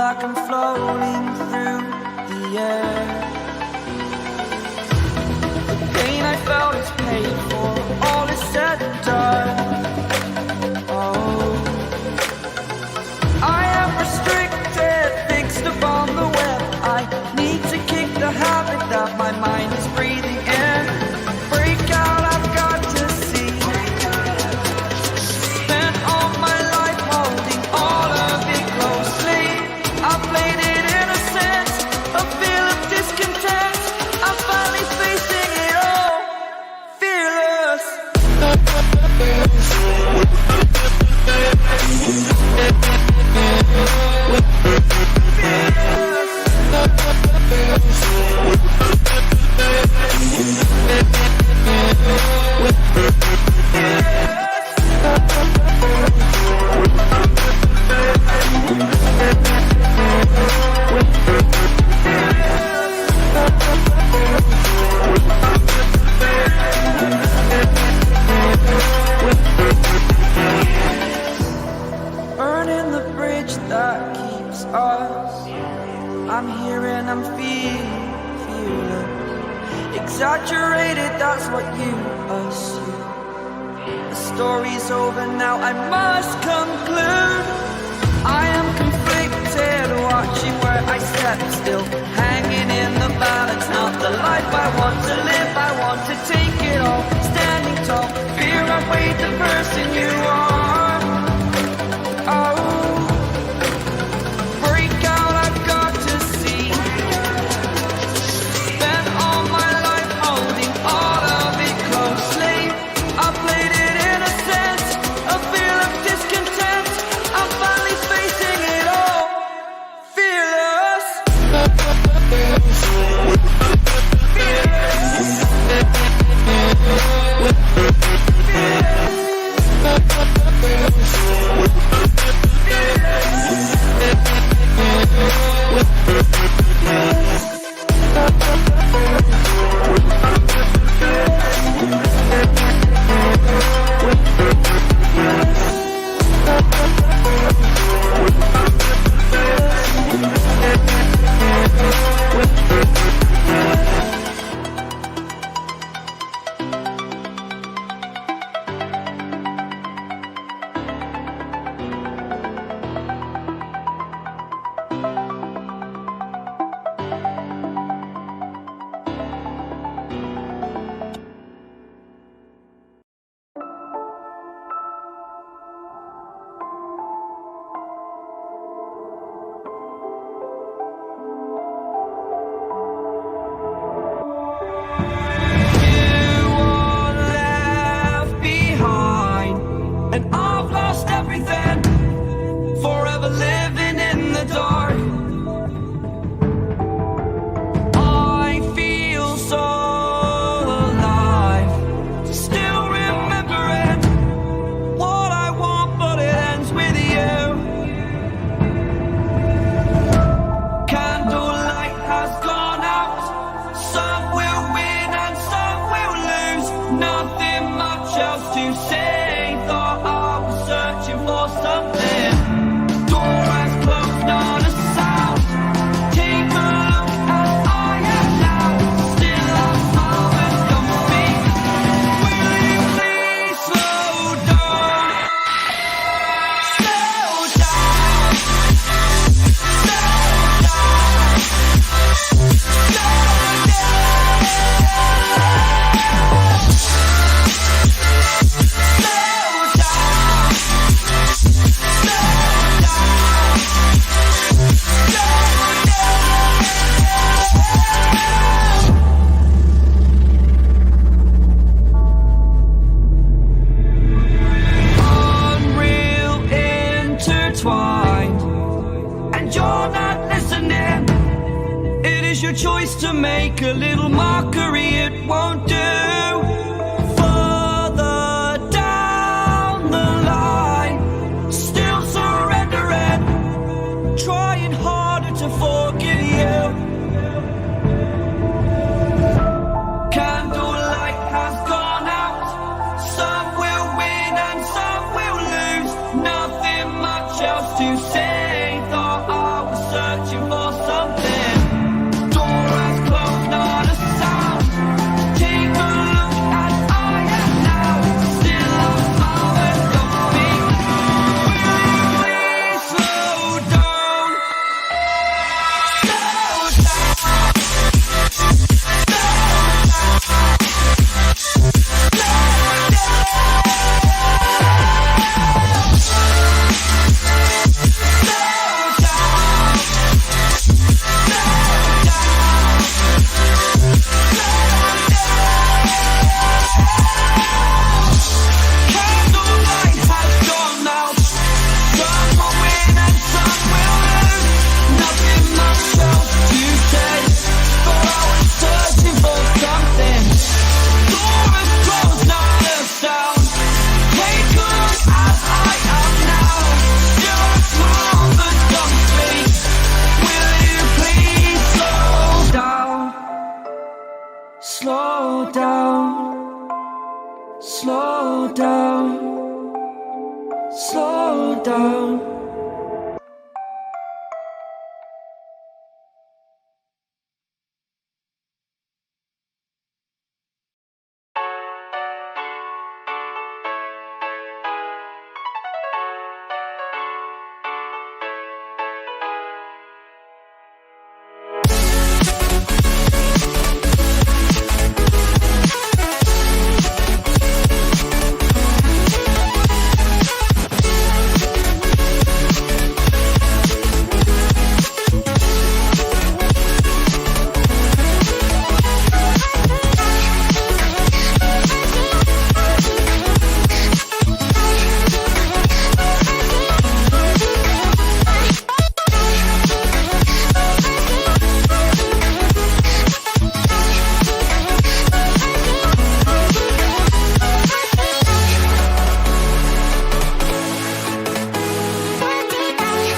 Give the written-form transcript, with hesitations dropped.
like I'm floating through the air. The pain I felt is paid for, all is said and done. Oh, I am restricted, fixed upon the web. I need to kick the habit that my mind is breathing in. Break out, I've got to see. Spent all my life holding all of it closely. I played it innocent, a feel of discontent. I'm finally facing it all, fearless. Burning the bridge that keeps us. I'm here and I'm feeling exaggerated, that's what you assume. The story's over now, I must conclude. I am conflicted, watching where I step still, hanging in the balance. Not the life I want to live, I want to take it all. Standing tall, fear I weighed the person you are. Oh, break out, I've got to see. Spent all my life holding all of it closely. I played it innocent, a feel of discontent. I'm finally facing it all, fearless. Choice to make a little mockery, it won't do. Further down the line, still surrendering, trying harder to forgive you. Candlelight has gone out, some will win and some will lose. Nothing much else to say, thought I was down, slow down.